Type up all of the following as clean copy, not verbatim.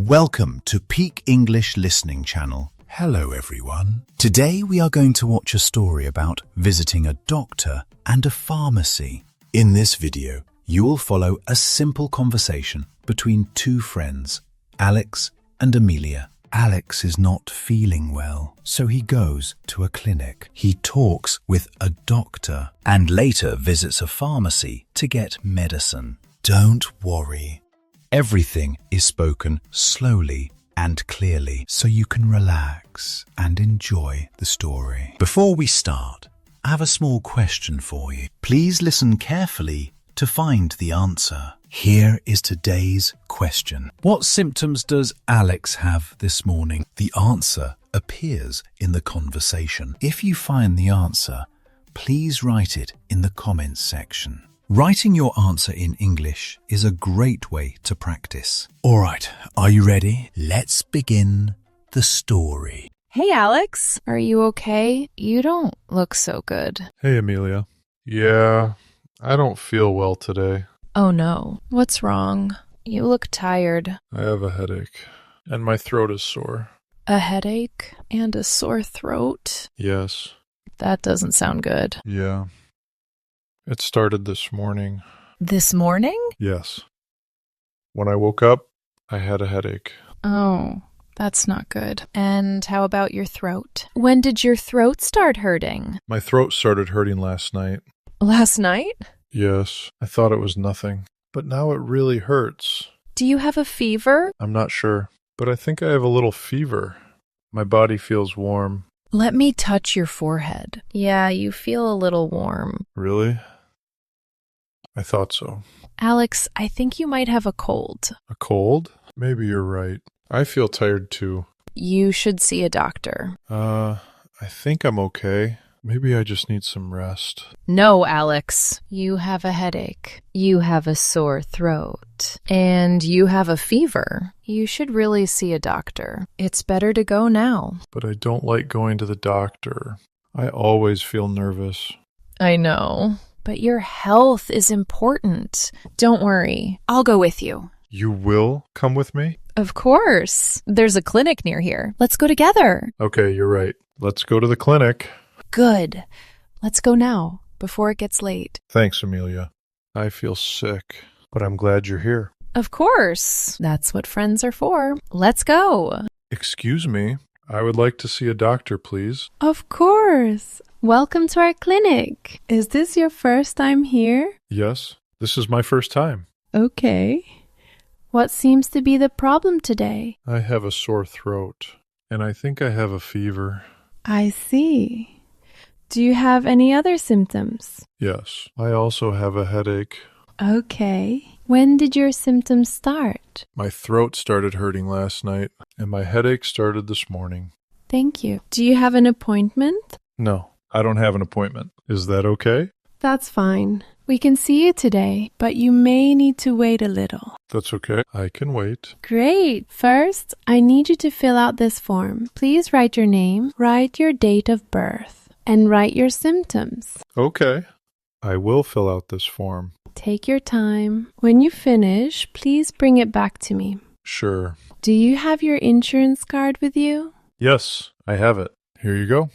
Welcome to Peak English Listening Channel. Hello everyone. Today we are going to watch a story about visiting a doctor and a pharmacy. In this video, you will follow a simple conversation between two friends, Alex and Amelia. Alex is not feeling well, so he goes to a clinic. He talks with a doctor and later visits a pharmacy to get medicine. Don't worry. Everything is spoken slowly and clearly so you can relax and enjoy the story. Before we start, I have a small question for you. Please listen carefully to find the answer. Here is today's question. What symptoms does Alex have this morning? The answer appears in the conversation. If you find the answer, please write it in the comments section. Writing your answer in English is a great way to practice. All right, are you ready? Let's begin the story. Hey, Alex. Are you okay? You don't look so good. Hey, Amelia. Yeah, I don't feel well today. Oh, no. What's wrong? You look tired. I have a headache, and my throat is sore. A headache and a sore throat? Yes. That doesn't sound good. Yeah. It started this morning. This morning? Yes. When I woke up, I had a headache. Oh, that's not good. And how about your throat? When did your throat start hurting? My throat started hurting last night. Last night? Yes. I thought it was nothing, but now it really hurts. Do you have a fever? I'm not sure, but I think I have a little fever. My body feels warm. Let me touch your forehead. Yeah, you feel a little warm. Really? I thought so. Alex, I think you might have a cold. A cold? Maybe you're right. I feel tired too. You should see a doctor. I think I'm okay. Maybe I just need some rest. No, Alex. You have a headache. You have a sore throat. And you have a fever. You should really see a doctor. It's better to go now. But I don't like going to the doctor. I always feel nervous. I know. But your health is important. Don't worry. I'll go with you. You will come with me? Of course. There's a clinic near here. Let's go together. Okay, you're right. Let's go to the clinic. Good. Let's go now, before it gets late. Thanks, Amelia. I feel sick, but I'm glad you're here. Of course. That's what friends are for. Let's go. Excuse me. I would like to see a doctor, please. Of course. Welcome to our clinic. Is this your first time here? Yes, this is my first time. Okay. What seems to be the problem today? I have a sore throat, and I think I have a fever. I see. Do you have any other symptoms? Yes, I also have a headache. Okay. When did your symptoms start? My throat started hurting last night, and my headache started this morning. Thank you. Do you have an appointment? No, I don't have an appointment. Is that okay? That's fine. We can see you today, but you may need to wait a little. That's okay. I can wait. Great. First, I need you to fill out this form. Please write your name, write your date of birth, and write your symptoms. Okay. I will fill out this form. Take your time. When you finish, please bring it back to me. Sure. Do you have your insurance card with you? Yes, I have it. Here you go.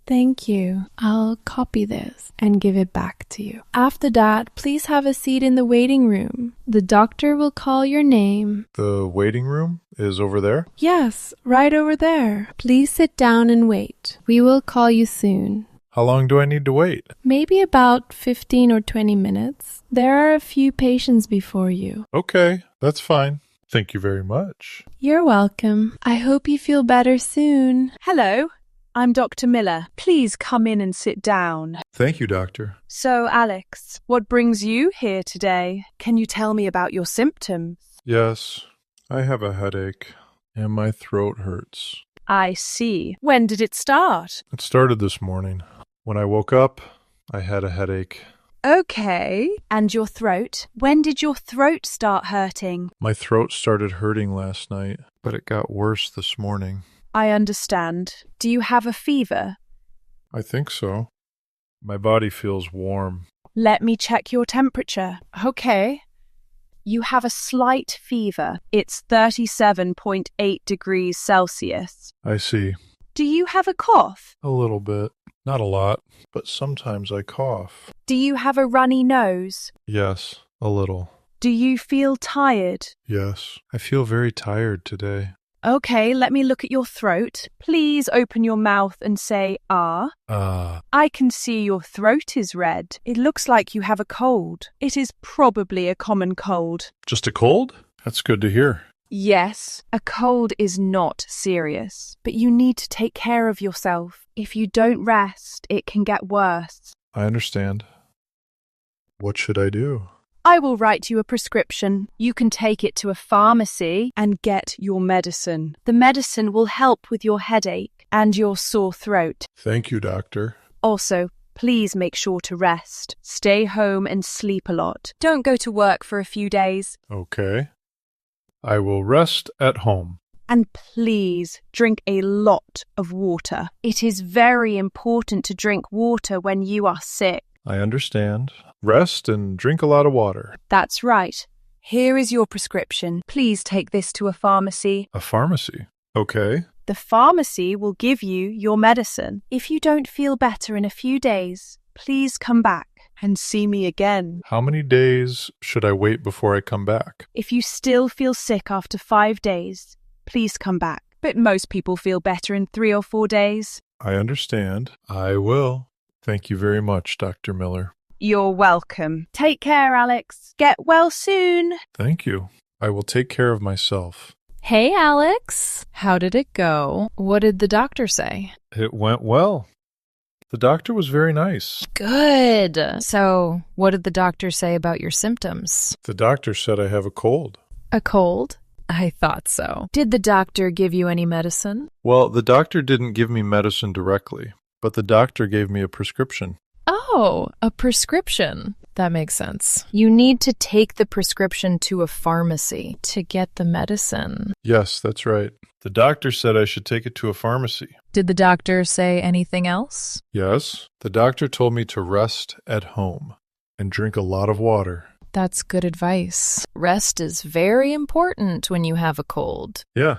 Thank you. I'll copy this and give it back to you. After that, please have a seat in the waiting room. The doctor will call your name. The waiting room is over there? Yes, right over there. Please sit down and wait. We will call you soon. How long do I need to wait? Maybe about 15 or 20 minutes. There are a few patients before you. Okay, that's fine. Thank you very much. You're welcome. I hope you feel better soon. Hello, I'm Dr. Miller. Please come in and sit down. Thank you, doctor. So, Alex, what brings you here today? Can you tell me about your symptoms? Yes, I have a headache, and my throat hurts. I see. When did it start? It started this morning. When I woke up, I had a headache. Okay. And your throat? When did your throat start hurting? My throat started hurting last night, but it got worse this morning. I understand. Do you have a fever? I think so. My body feels warm. Let me check your temperature. Okay. You have a slight fever. It's 37.8 degrees Celsius. I see. Do you have a cough? A little bit. Not a lot, but sometimes I cough. Do you have a runny nose? Yes, a little. Do you feel tired? Yes, I feel very tired today. Okay, let me look at your throat. Please open your mouth and say, ah. I can see your throat is red. It looks like you have a cold. It is probably a common cold. Just a cold? That's good to hear. Yes, a cold is not serious, but you need to take care of yourself. If you don't rest, it can get worse. I understand. What should I do? I will write you a prescription. You can take it to a pharmacy and get your medicine. The medicine will help with your headache and your sore throat. Thank you, doctor. Also, please make sure to rest. Stay home and sleep a lot. Don't go to work for a few days. Okay. I will rest at home. And please drink a lot of water. It is very important to drink water when you are sick. I understand. Rest and drink a lot of water. That's right. Here is your prescription. Please take this to a pharmacy. A pharmacy? Okay. The pharmacy will give you your medicine. If you don't feel better in a few days, please come back and see me again. How many days should I wait before I come back? If you still feel sick after 5 days, please come back. But most people feel better in 3 or 4 days. I understand. I will. Thank you very much, Dr. Miller. You're welcome. Take care, Alex. Get well soon. Thank you. I will take care of myself. Hey, Alex. How did it go? What did the doctor say? It went well. The doctor was very nice. Good. So, what did the doctor say about your symptoms? The doctor said I have a cold. A cold? I thought so. Did the doctor give you any medicine? Well, the doctor didn't give me medicine directly, but the doctor gave me a prescription. Oh, a prescription. That makes sense. You need to take the prescription to a pharmacy to get the medicine. Yes, that's right. The doctor said I should take it to a pharmacy. Did the doctor say anything else? Yes, the doctor told me to rest at home and drink a lot of water. That's good advice. Rest is very important when you have a cold. Yeah.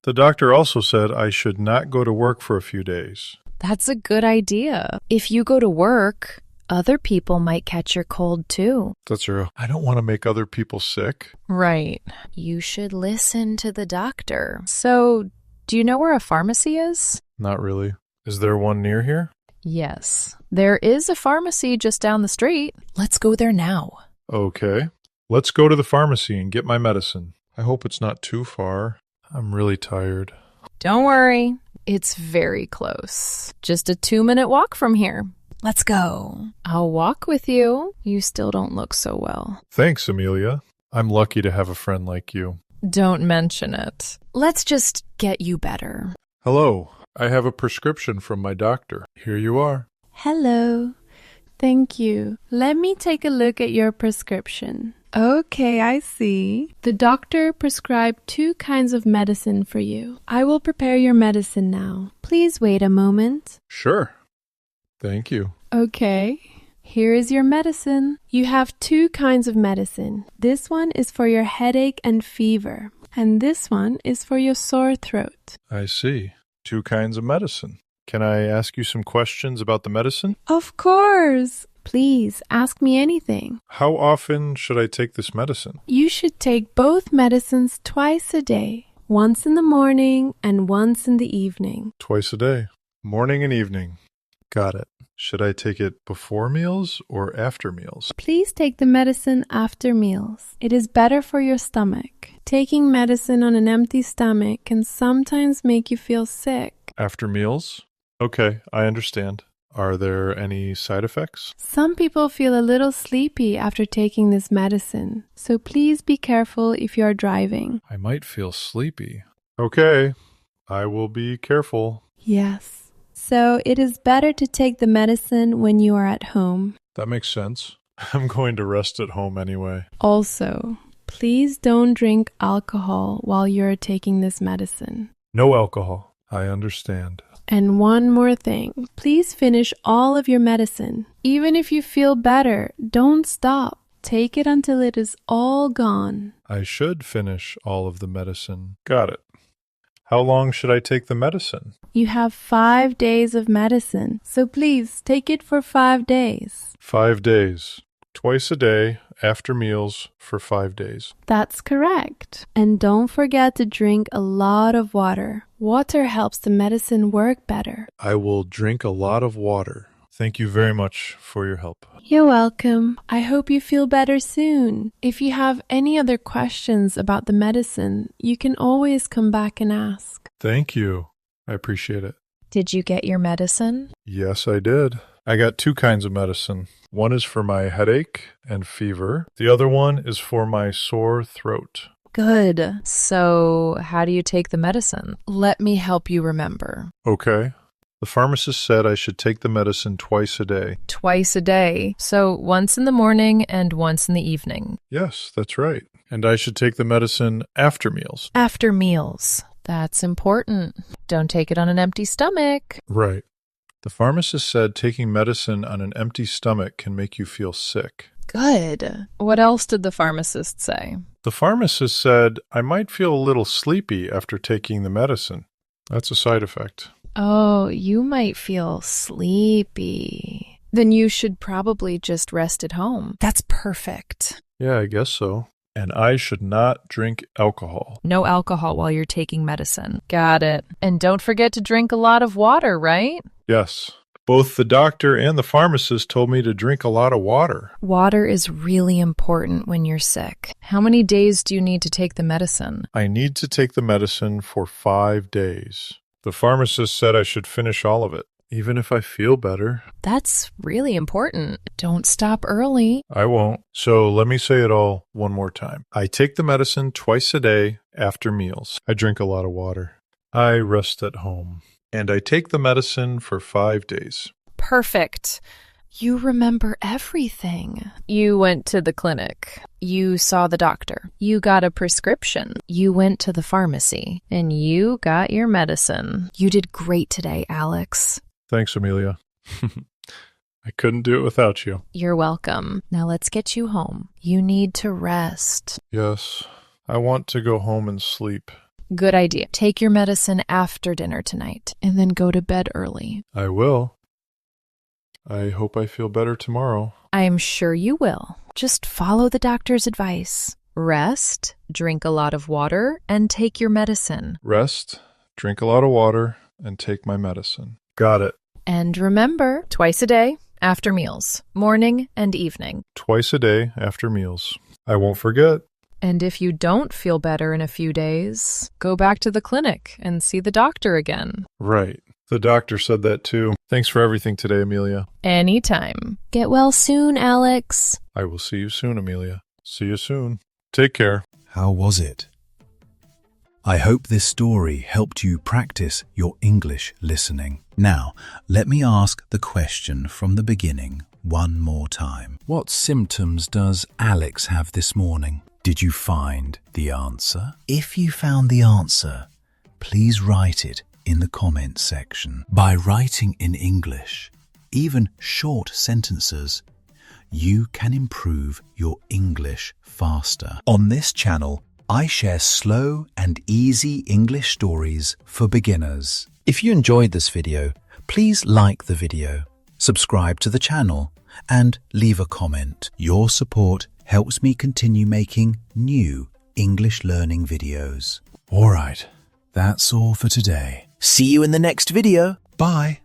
The doctor also said I should not go to work for a few days. That's a good idea. If you go to work, other people might catch your cold too. That's true. I don't want to make other people sick. Right. You should listen to the doctor. So, do you know where a pharmacy is? Not really. Is there one near here? Yes. There is a pharmacy just down the street. Let's go there now. Okay. Let's go to the pharmacy and get my medicine. I hope it's not too far. I'm really tired. Don't worry. It's very close. Just a 2-minute walk from here. Let's go. I'll walk with you. You still don't look so well. Thanks, Amelia. I'm lucky to have a friend like you. Don't mention it. Let's just get you better. Hello. I have a prescription from my doctor. Here you are. Hello. Thank you. Let me take a look at your prescription. Okay, I see. The doctor prescribed 2 kinds of medicine for you. I will prepare your medicine now. Please wait a moment. Sure. Thank you. Okay. Here is your medicine. You have 2 kinds of medicine. This one is for your headache and fever, and this one is for your sore throat. I see. 2 kinds of medicine. Can I ask you some questions about the medicine? Of course. Please ask me anything. How often should I take this medicine? You should take both medicines twice a day. Once in the morning and once in the evening. Twice a day. Morning and evening. Got it. Should I take it before meals or after meals? Please take the medicine after meals. It is better for your stomach. Taking medicine on an empty stomach can sometimes make you feel sick. After meals? Okay, I understand. Are there any side effects? Some people feel a little sleepy after taking this medicine, so please be careful if you are driving. I might feel sleepy. Okay, I will be careful. Yes. So it is better to take the medicine when you are at home. That makes sense. I'm going to rest at home anyway. Also, please don't drink alcohol while you're taking this medicine. No alcohol. I understand. And one more thing, please finish all of your medicine. Even if you feel better, don't stop. Take it until it is all gone. I should finish all of the medicine. Got it. How long should I take the medicine? You have 5 days of medicine, so please take it for 5 days. 5 days. Twice a day, after meals, for 5 days. That's correct. And don't forget to drink a lot of water. Water helps the medicine work better. I will drink a lot of water. Thank you very much for your help. You're welcome. I hope you feel better soon. If you have any other questions about the medicine, you can always come back and ask. Thank you. I appreciate it. Did you get your medicine? Yes, I did. I got 2 kinds of medicine. One is for my headache and fever. The other one is for my sore throat. Good. So, how do you take the medicine? Let me help you remember. Okay. The pharmacist said I should take the medicine twice a day. Twice a day. So, once in the morning and once in the evening. Yes, that's right. And I should take the medicine after meals. After meals. That's important. Don't take it on an empty stomach. Right. The pharmacist said taking medicine on an empty stomach can make you feel sick. Good. What else did the pharmacist say? The pharmacist said I might feel a little sleepy after taking the medicine. That's a side effect. Oh, you might feel sleepy. Then you should probably just rest at home. That's perfect. Yeah, I guess so. And I should not drink alcohol. No alcohol while you're taking medicine. Got it. And don't forget to drink a lot of water, right? Yes. Both the doctor and the pharmacist told me to drink a lot of water. Water is really important when you're sick. How many days do you need to take the medicine? I need to take the medicine for 5 days. The pharmacist said I should finish all of it, even if I feel better. That's really important. Don't stop early. I won't. So let me say it all one more time. I take the medicine twice a day after meals. I drink a lot of water. I rest at home. And I take the medicine for 5 days. Perfect. You remember everything. You went to the clinic. You saw the doctor. You got a prescription. You went to the pharmacy. And you got your medicine. You did great today, Alex. Thanks, Amelia. I couldn't do it without you. You're welcome. Now let's get you home. You need to rest. Yes, I want to go home and sleep. Good idea. Take your medicine after dinner tonight, and then go to bed early. I will. I hope I feel better tomorrow. I'm sure you will. Just follow the doctor's advice. Rest, drink a lot of water, and take your medicine. Rest, drink a lot of water, and take my medicine. Got it. And remember, twice a day, after meals, morning and evening. Twice a day after meals. I won't forget. And if you don't feel better in a few days, go back to the clinic and see the doctor again. Right. The doctor said that too. Thanks for everything today, Amelia. Anytime. Get well soon, Alex. I will see you soon, Amelia. See you soon. Take care. How was it? I hope this story helped you practice your English listening. Now, let me ask the question from the beginning one more time. What symptoms does Alex have this morning? Did you find the answer? If you found the answer, please write it in the comments section. By writing in English, even short sentences, you can improve your English faster. On this channel, I share slow and easy English stories for beginners. If you enjoyed this video, please like the video, subscribe to the channel, and leave a comment. Your support helps me continue making new English learning videos. All right, that's all for today. See you in the next video. Bye.